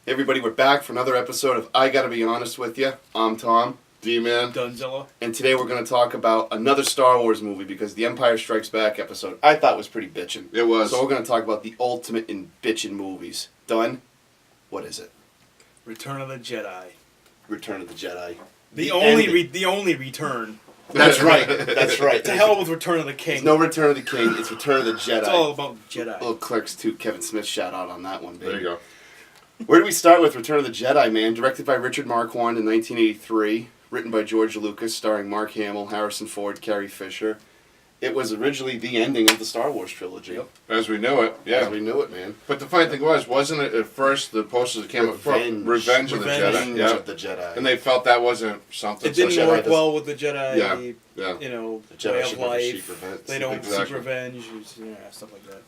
Hey everybody, we're back for another episode of I Gotta Be Honest With You. I'm Tom. D-Man. Dunnzilla. And today we're going to talk about another Star Wars movie because the Empire Strikes Back episode I thought was pretty bitchin'. It was. So we're going to talk about the ultimate in bitchin' movies. Dunn, what is it? Return of the Jedi. Return of the Jedi. The only return. That's right. That's right. To hell with Return of the King. There's no Return of the King. It's Return of the Jedi. It's all about Jedi. Little Clerks 2 Kevin Smith shout out on that one, baby. There you go. Where do we start with Return of the Jedi, man? Directed by Richard Marquand in 1983. Written by George Lucas, starring Mark Hamill, Harrison Ford, Carrie Fisher. It was originally the ending of the Star Wars trilogy. Yep. As we knew it, yeah. As we knew it, man. But the funny thing wasn't it at first the posters that came up for Revenge of the Jedi? Revenge of the Jedi. And they felt that wasn't something. It didn't so work well with the Jedi, yeah. you know, The Jedi way of should never seek life. revenge. They don't Exactly. seek revenge, stuff like that.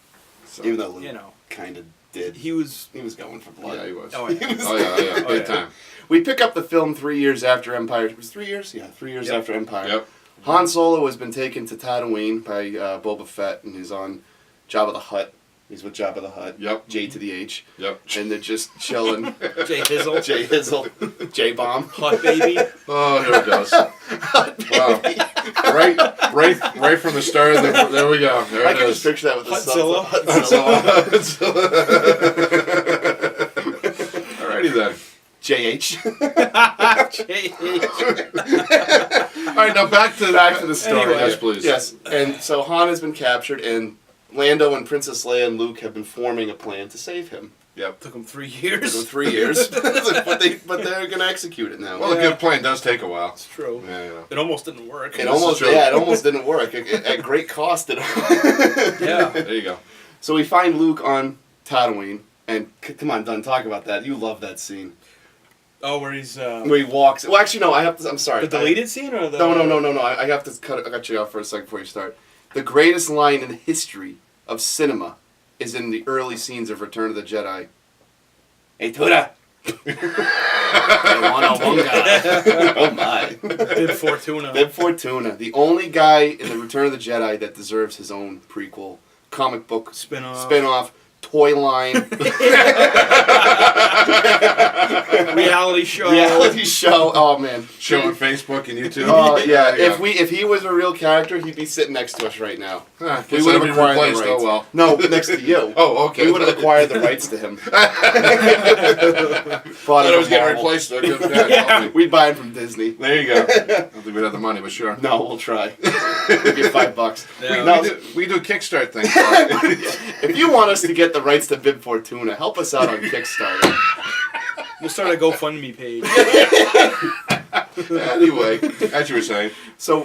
So, even though Luke you know, kind of did. he was going for blood. Yeah, he was. Oh, yeah. Oh, big time. We pick up the film 3 years after Empire. It was 3 years? Yeah, 3 years after Empire. Yep. Han Solo has been taken to Tatooine by Boba Fett, and he's on Jabba the Hutt. He's with Jabba the Hutt. Yep. J to the H. Yep. And they're just chilling. Jay Hizzle. J Hizzle. J Bomb. Hot baby. Oh, here it goes. Wow. Right from the start. There we go. There I it can is. just picture that with the Hutzilla. Alrighty then. JH. All right, now back to the story. Anyway. Yes, please. Yes, and so Han has been captured, and Lando and Princess Leia and Luke have been forming a plan to save him. Yep. Took him 3 For years. 3 years, but they're going to execute it now. Well, a good plan does take a while. It's true. Yeah. It almost didn't work. It almost didn't work. At great cost. Yeah. There you go. So we find Luke on Tatooine, and come on, Dunn, talk about that. You love that scene Oh, where he's where he walks. Well, actually, no. I have to. I'm sorry. the deleted scene or the No. I have to cut you off for a second before you start. The greatest line in the history of cinema is in the early scenes of Return of the Jedi. Hey, Tuda! Oh my. Bib Fortuna. Bib Fortuna, the only guy in the Return of the Jedi that deserves his own prequel, comic book Spin-off. toy line, Reality show. reality show. Oh man, Show on Facebook and YouTube. Oh yeah, There you if he was a real character, he'd be sitting next to us right now. go. We would have be acquired the replaced. rights. Oh well. No, next to you. Oh, okay. We would have acquired the rights to him. I thought it was getting replaced. Though. Good. Yeah. We'd buy him from Disney. There you go. I don't think we'd have the money, but sure. No, we'll try. We'll get $5. Yeah. No, We do Kickstart things. if you want us to get the rights to Bib Fortuna, help us out on Kickstarter. We'll start a GoFundMe page. Anyway, as you were saying. So,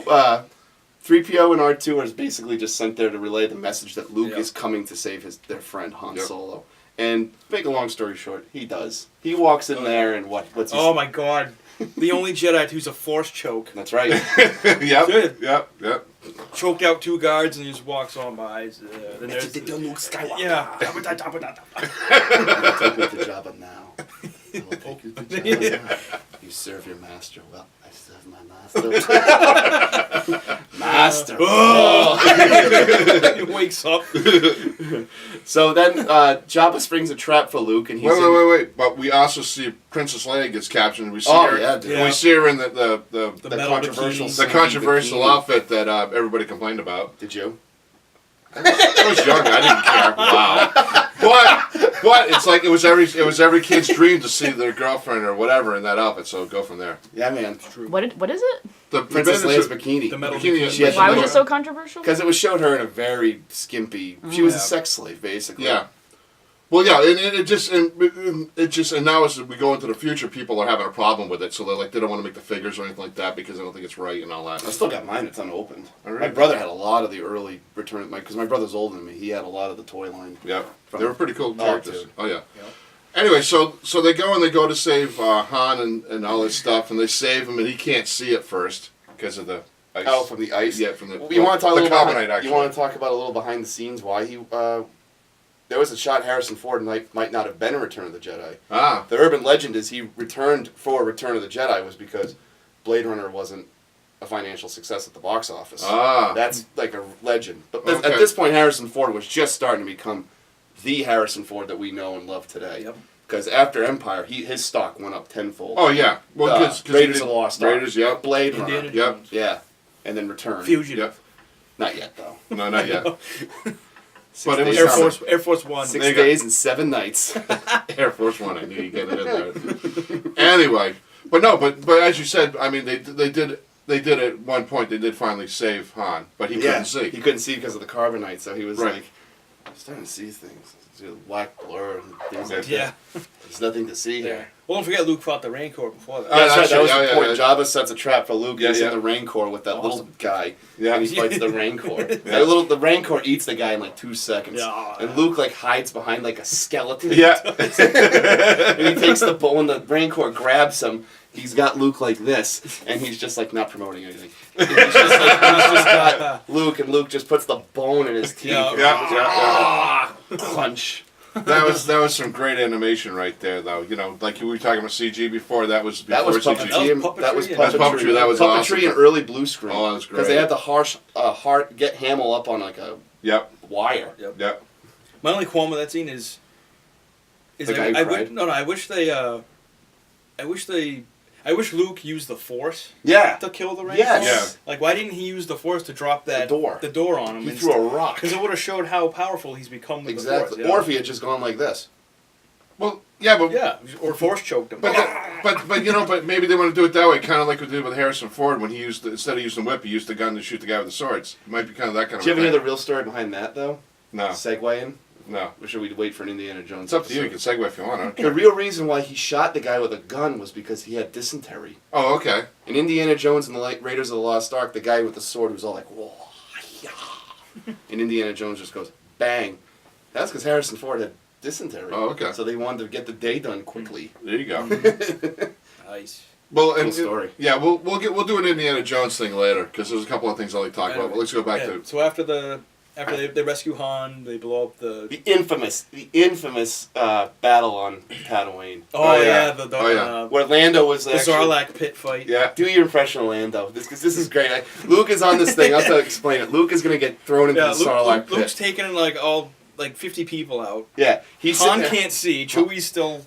3PO and R2 are basically just sent there to relay the message that Luke is coming to save their friend Han Solo. And make a long story short, he does. He walks in there and what's he Oh my God. The only Jedi to use a force choke. That's right. Yep. Choked out 2 guards and he just walks on by. Then there's Luke Skywalker. yeah. Take me to Jabba now. I will take you to Jabba. You serve your master well. I serve my master. Master. He wakes up. So then Jabba springs a trap for Luke, and he's Wait. But we also see Princess Leia gets captured, and we see her. Yeah, dude. Yeah. We see her in the metal controversial bikinis. the bikini. controversial outfit that everybody complained about. Did you? I was young. I didn't care. Wow. But it's like it was every kid's dream to see their girlfriend or whatever in that outfit. So go from there. Yeah, man. What is it? The Princess Leia's bikini. The metal Bikini. bikini. She had Why like was it so controversial? Because it showed her in a very skimpy. She was a Yeah. sex slave, basically. Yeah. Well, yeah, and and now as we go into the future, people are having a problem with it, so they don't want to make the figures or anything like that because they don't think it's right and all that. I still got mine. It's unopened. All right. My brother had a lot of the early Return of because my brother's older than me. He had a lot of the toy line. Yeah, From they were pretty cool characters. dude. Oh yeah. Yeah. Anyway, so they go to save Han and all this stuff, and they save him, and he can't see it first because of the ice. Oh, from the ice. Yeah, from the. You want to talk a the little carbonite, behind, actually. You want to talk about a little behind the scenes why he. There was a shot Harrison Ford might not have been in Return of the Jedi. Ah. The urban legend is he returned for Return of the Jedi was because Blade Runner wasn't a financial success at the box office. Ah. That's like a legend. But Okay. at this point, Harrison Ford was just starting to become the Harrison Ford that we know and love today. Yep. Because after Empire, his stock went up tenfold. Oh yeah. Well, because Raiders of the Lost Ark. Raiders, yep. Blade Indiana Runner. Yep. Jones. Yeah. And then Return. Fugitive. Yep. Not yet, though. No, not yet. Six But it was days- Air Force One. 6 They got- days and 7 nights. Air Force One. I knew you'd get it in there. Anyway, but as you said, I mean, they did at one point. They did finally save Han, but he couldn't see. He couldn't see because of the carbonite, so he was Right. like, I'm starting to see things. See the black blur and things like Yeah. that. There's nothing to see here. Well, don't forget Luke fought the Rancor before that. Yeah, that's right. That was actually- the point. Jabba sets a trap for Luke. Yeah, He's yeah. in the Rancor with that little guy. Yeah. And he fights the Rancor. The Rancor eats the guy in like 2 seconds. Yeah. And Luke like hides behind like a skeleton. Yeah. And he takes the bone. The Rancor grabs him. He's got Luke like this, and he's just like not promoting anything. And he's just got Luke, and Luke just puts the bone in his teeth. Yeah. Crunch. That was some great animation right there, though. You know, like we were talking about CG before. That was That was before puppetry. CG. That was That puppetry. was puppetry. That was puppetry awesome. and early blue screen. Oh, that was great. Because they had the get Hamill up on like a Yep. wire. Yep. My only qualm with that scene is The guy who cried? I wish Luke used the Force Yeah. to kill the Rancor. Yes. Like, why didn't he use the Force to drop The door. the door on him? He threw a rock. Because it would have showed how powerful he's become with Exactly. the Force. You know? Or if he had just gone like this. Well, yeah, but Yeah, or Force choked him. but you know, but maybe they want to do it that way, kind of like we did with Harrison Ford when he used instead of using the whip, he used the gun to shoot the guy with the swords. It might be kind of that kind of. Do you ever thing. hear the real story behind that, though? No, Segueing? no. Or should we wait for an Indiana Jones It's up to you. You episode? can segue if you want. I don't The care. real reason why he shot the guy with a gun was because he had dysentery. Oh, okay. In Indiana Jones and the Raiders of the Lost Ark, the guy with the sword was all like, whoa, yeah. And Indiana Jones just goes, bang. That's because Harrison Ford had dysentery. Oh, okay. So they wanted to get the day done quickly. There you go. Nice. Well, Cool story. Yeah, we'll do an Indiana Jones thing later because there's a couple of things I'd like to talk about. But let's go back Yeah, to. So after they rescue Han, they blow up the. The infamous battle on Tatooine. Oh, Oh, yeah, yeah. the Oh, yeah. Where Lando was the actually... Sarlacc pit fight. Yeah. Do your impression of Lando. This is great. Luke is on this thing. I'll try to explain it. Luke is going to get thrown into Yeah, the Sarlacc pit. Luke's taking like 50 people out. Yeah. He's Han sitting there- can't see. Chewie's still,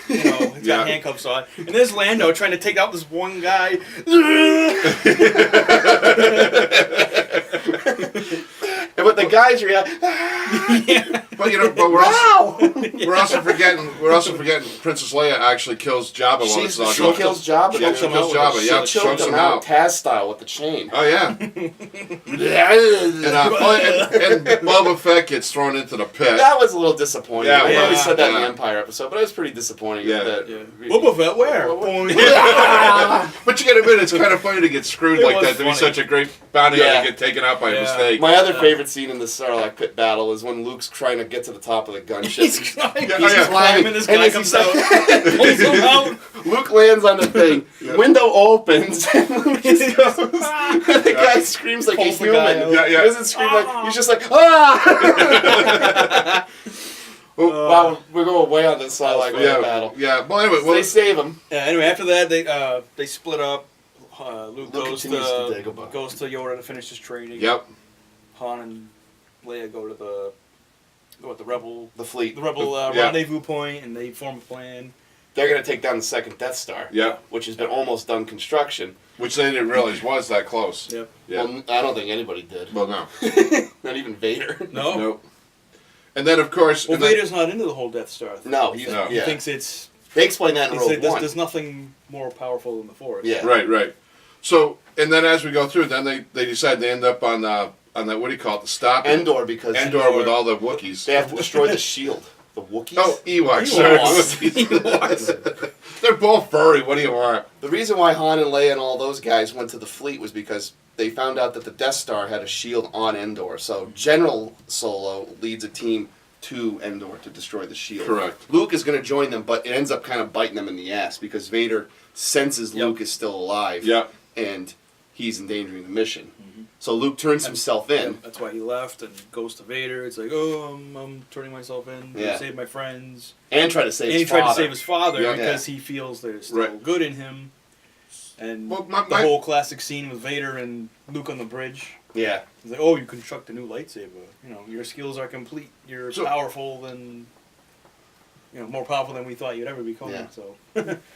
he's got Yeah. handcuffs on. And there's Lando trying to take out this one guy. But the guys react. Yeah. But you know, but we're also forgetting Princess Leia actually kills Jabba while it's not She going. kills Jabba. Yeah, she kills Jabba. Yeah, She chokes choked him him out out. Taz style with the chain. Oh yeah. And Boba Fett gets thrown into the pit. That was a little disappointing. Yeah, I know we yeah, said that in the yeah. Empire episode, but it was pretty disappointing. Yeah. That, Yeah. Boba Fett, where? But you gotta admit, it's kind of funny to get screwed It like was that. To be funny. such a great bounty hunter Yeah. and get taken out by a Yeah. mistake. My other favorite scene in the Sarlacc pit battle is when Luke's trying to get to the top of the gunship. He's climbing. Yeah, He's yeah. climbing. This And guy as comes he out. said- Pulls him out. Luke lands on the thing. Window opens, and Luke just goes. And the guy screams like a Pulls the guy human. out. Yeah, yeah. He doesn't scream like he's just like ah. Wow, we're going way on this Sarlacc pit Yeah, battle. yeah. Well, anyway, So they save him. Yeah, anyway, after that, they split up. Luke Luke continues to Dagobah. goes to Yoda to finish his training. yep. Han and Leia go to the rebel The fleet. Yeah. rendezvous point, and they form a plan. They're gonna take down the second Death Star. Yeah. Which has been almost done construction. Which they didn't realize was that close. Yep. Yeah. Well, I don't think anybody did. Well, no. Not even Vader. No. Nope. And then, of course, Well, and then- Vader's not into the whole Death Star thing. No, he's No. He yeah. thinks it's. They explain that in He Rogue said there's, One. there's nothing more powerful than the Force. Yeah. Right. So, and then as we go through, then they decide they end up on that, what do you call it, the stop? Endor, because Endor with all the Wookiees. they have to destroy the shield. The Wookiees? Oh, Ewoks. Sorry. Ewoks. They're both furry. What do you want? The reason why Han and Leia and all those guys went to the fleet was because they found out that the Death Star had a shield on Endor. So General Solo leads a team to Endor to destroy the shield. Correct. Luke is going to join them, but it ends up kind of biting them in the ass because Vader senses Yep. Luke is still alive. Yeah. And he's endangering the mission. So Luke turns himself in. That's why he left and goes to Vader. It's like, oh, I'm turning myself in to Yeah. save my friends. And try to save And his he tried father. to save his father Yeah. because he feels there's still Right. good in him. And Well, the whole classic scene with Vader and Luke on the bridge. Yeah. He's like, oh, you construct a new lightsaber. You know, your skills are complete. You're So- powerful. Then more powerful than we thought you'd ever become. Yeah. So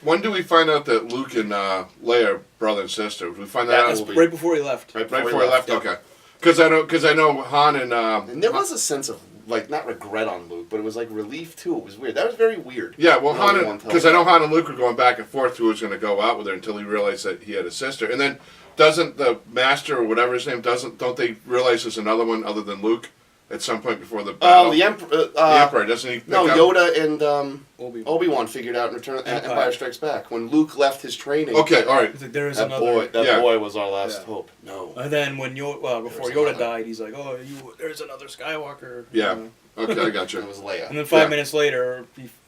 When do we find out that Luke and Leia are brother and sister? Did we find that that's out right before he left. Right right before he left? yeah. Okay. Because I know Han and And there was a sense of, like, not regret on Luke, but it was, like, relief, too. It was weird. That was very weird. yeah, well, No one tells because I know me. Han and Luke were going back and forth who was going to go out with her until he realized that he had a sister, and then doesn't the Master or whatever his name don't they realize there's another one other than Luke at some point before the battle? The Emperor. The Emperor, doesn't he? No, pick up- Yoda and Obi-Wan. Obi-Wan figured out in Return of Empire. Empire Strikes Back. When Luke left his training, Okay, all right. He's like, there is that another. Yeah. boy was our last Yeah. hope. No. And then when before was Yoda another. died, he's like, "Oh, there's another Skywalker." Yeah. Okay, I got It you. was Leia. And then 5 Yeah. minutes later,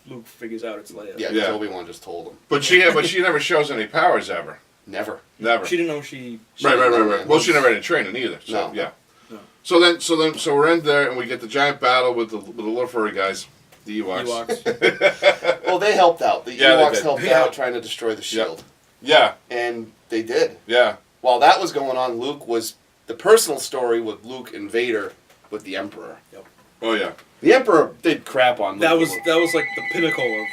Luke figures out it's Leia. Yeah, Yeah. Obi-Wan just told him. But she never shows any powers ever. Never. Never. She didn't know she. Right. Well, she never had any training either. So No. yeah. No. So we're in there and we get the giant battle with the little furry guys, the Ewoks. Ewoks. Well, they helped out. The Yeah, they Ewoks did. helped Yeah. out trying to destroy the shield. Yeah, And they did. yeah. While that was going on, Luke was the personal story with Luke and Vader with the Emperor. Oh yeah. The Emperor did crap on Luke. that was like the pinnacle of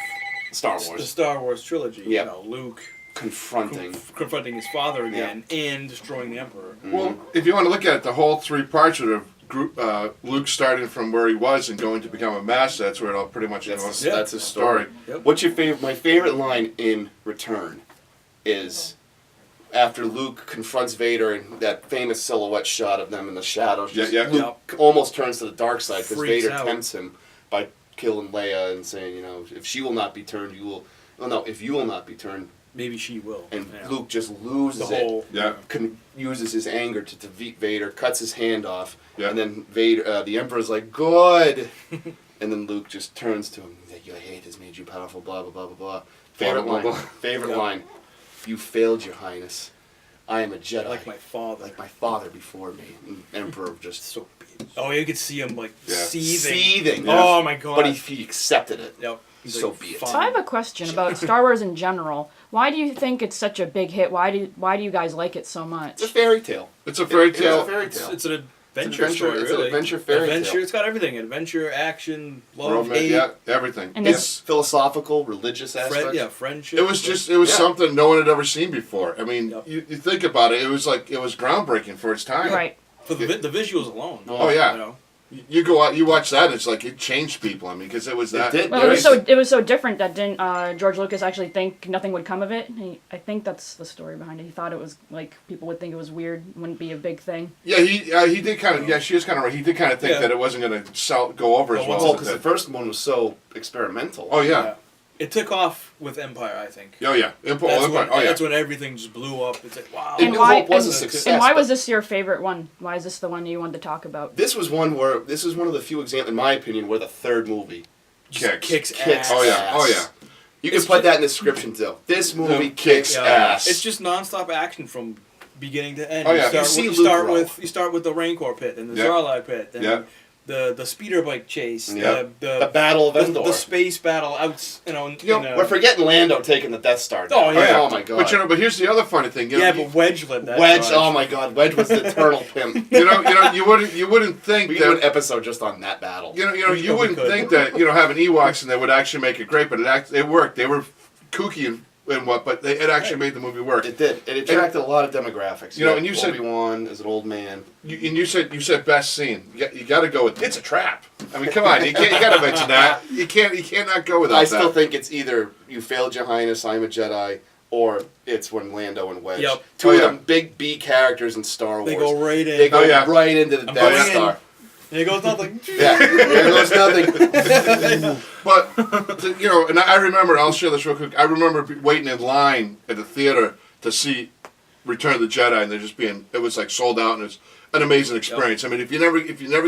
Star the Wars. Star Wars trilogy. Yeah. Luke Confronting. confronting his father again and destroying the Emperor. Well, if you want to look at it, the whole 3 parts of the group, Luke starting from where he was and going to become a master. That's where it all pretty much goes. That's his story. Yep. What's your favorite? My favorite line in Return is after Luke confronts Vader and that famous silhouette shot of them in the shadows. Yeah, yeah. Luke almost turns to the dark side because Freaks Vader out. tempts him by killing Leia and saying, if she will not be turned, you will. Oh no, if you will not be turned, Maybe she will. and Yeah. Luke just the loses whole. Yeah. uses his anger to defeat Vader, cuts his hand off, Yeah. and then Vader, the Emperor's like, good, and then Luke just turns to him, he's like, your hate has made you powerful, blah, blah, blah, blah, blah. Favorite Blah, line, blah, blah. favorite Yeah. line, you failed, your highness. I am a Jedi. Like my father. Like my father before me. And Emperor just So. Oh, you could see him like Yeah. seething. Yeah. Oh my god. But he accepted it. Yep. He's So like, be it. "Fine." So I have a question about Star Wars in general. Why do you think it's such a big hit? Why do you guys like it so much? It's a fairy tale. It's a fairy It's a tale. fairy It's, tale. it's an adventure adventure- story, it's an really. adventure fairy Adventure. tale. It's got everything: adventure, action, love, Romance, hate, yeah, everything. And Yeah. it's- Philosophical, religious aspects. friendship. It was Yeah. something no one had ever seen before. I mean, Yep. you think about it, it was groundbreaking for its time. Right. for the visuals alone. Oh, yeah. You know? You go out, you watch that, it's like it changed people. I mean, because it was that. It did. Well, it was so different that didn't George Lucas actually think nothing would come of it. I think that's the story behind it. He thought it was like people would think it was weird, wouldn't be a big thing. Yeah, he did kind of. Yeah, she is kind of right. He did kind of think Yeah. that it wasn't going to go over as Oh, well Well, as because it the did. first one was so experimental. Oh yeah. It took off with Empire, I think. Oh yeah. That's That's when everything just blew up. It's like, wow. And And New why? Hope was a and, success. and why but was this your favorite one? Why is this the one you wanted to talk about? This was one of the few examples, in my opinion, where the third movie Just Kicks. kicks Oh yeah. ass. Oh yeah. You can It's put ju- that in the description too. This movie Kicks kicks Yeah. ass. It's just nonstop action from beginning to end. Oh, yeah. You You see start, Luke you start with the Rancor pit and the Yeah. Zarlai pit and Yeah. the speeder bike chase. Yeah. The the Battle of Endor. the space battle out. We're forgetting Lando taking the Death Star. Oh, down. yeah. Oh my god. But here's the other funny thing. You know, Yeah, but Wedge led that. Wedge. charge. Oh my god. Wedge was the eternal pimp. you wouldn't think We could do an that. episode just on that battle. You We wouldn't could. think that having Ewoks and they would actually make it great, but it worked. They were kooky and what, but it actually made the movie work. It did. It attracted a lot of demographics. You know, and you said- Obi-Wan as an old man. You said best scene. You got to go with it's a trap. I mean, come on, you got to mention that. You cannot go without I that. still think it's either you failed your highness, I'm a Jedi, or it's when Lando and Wedge. Yep. Two Oh, of yeah. the big B characters in Star Wars. They go right in. They go Oh, yeah. right into the I'm Death going in. Star. There goes nothing. Yeah, there goes nothing. But and I remember. I'll share this real quick. I remember waiting in line at the theater to see Return of the Jedi, and it was like sold out, and it's an amazing experience. I mean, if you never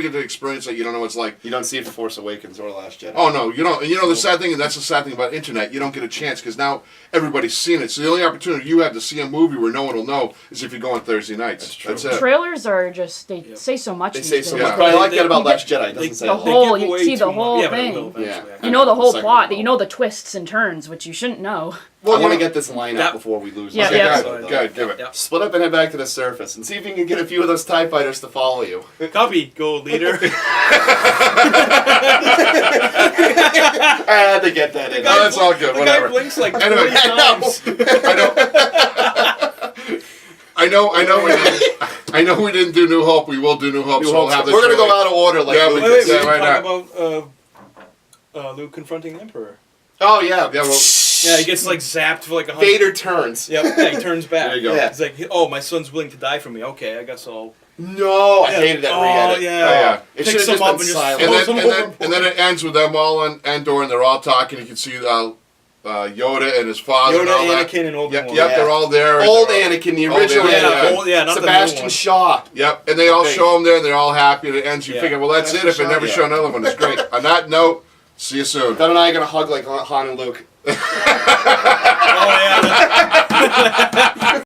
get to experience it, you don't know what it's like. You don't see it for Force Awakens or Last Jedi. Oh no, you don't. And the sad thing, and that's the sad thing about internet, you don't get a chance because now everybody's seen it. So the only opportunity you have to see a movie where no one will know is if you go on Thursday nights. That's true. That's it. Trailers are just they say so much. They these say so days. much. Yeah. But I like that about You Last get- Jedi. It doesn't say the a lot. whole- They give you away see the too whole much. Yeah, but it thing. will eventually. Yeah. I You know the whole Second plot. one. You know the twists and turns, which you shouldn't know. Well, I want to you know- get this line That- out before we lose. Yeah, it. yeah. Good, give it. Yeah. Split up and head back to the surface and see if you can get a few of those TIE fighters to follow you. Copy, gold leader. I had to get that in. No, that's all good. The Whatever. guy blinks like 20 Anyway, times. I know we didn't do New Hope. We will do New Hope. So we'll have this We're gonna show go out of order, like Yeah, Luke we Wait, did. we Yeah, didn't right talk about Luke confronting the Emperor. Oh yeah, Yeah, well, Yeah, he gets like zapped for like 100. Vader turns. Yep, yeah, he turns back. There you go. Yeah. He's like, oh, my son's willing to die for me. Okay, I guess I'll. No, I Yeah. hated that Oh, re-edit. yeah. yeah. It Picks should have them up just been and just silent. and throws then, them and, then, overboard. and then it ends with them all on Endor, and they're all talking. You can see Yoda and his father and Yoda, all that. Anakin, and Obi-Wan. Yep, they're all there. and Old they're all- Anakin, the Old original Anakin, Anakin. yeah. Old- yeah, not the new Sebastian one. Shaw. Yep, and they all Okay. show him there, and they're all happy, and it ends. You Yeah. figure, well, that's it. If it never Yeah. show another one, it's great. On that note, see you soon. Don and I are gonna hug like Han and Luke. Oh, yeah.